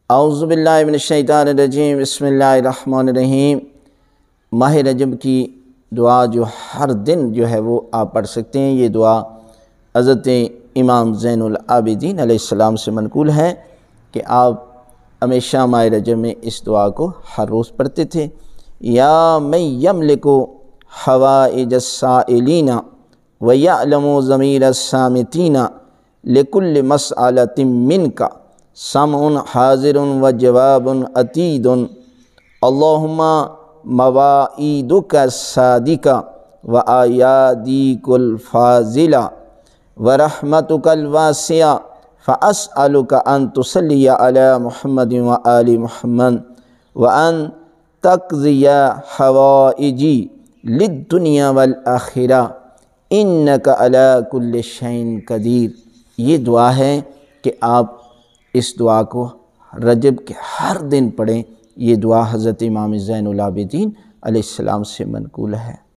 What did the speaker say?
اعوذ باللہ من الشیطان الرجیم، بسم اللہ الرحمن الرحیم۔ ماہ رجب کی دعا جو ہر دن جو ہے وہ آپ پڑھ سکتے ہیں۔ یہ دعا حضرت امام زین العابدین علیہ السلام سے منقول ہے کہ آپ ہمیشہ ماہ رجب میں اس دعا کو ہر روز پڑھتے تھے۔ یا من یملک حوائج السائلین ویعلم ضمیر الصامتین لکل مسألۃ منک سمع حاضر و جواب عتید اللہم مواعیدک الصادقہ و آیادیک الفاضلہ و رحمتک الواسعہ فاسألک ان تصلی علی محمد و آل محمد و ان تقضی حوائجی للدنیا والآخرہ انک علی کل شیء قدیر۔ یہ دعا ہے کہ آپ اس دعا کو رجب کے ہر دن پڑھیں۔ یہ دعا حضرت امام زین العابدین علیہ السلام سے منقول ہے۔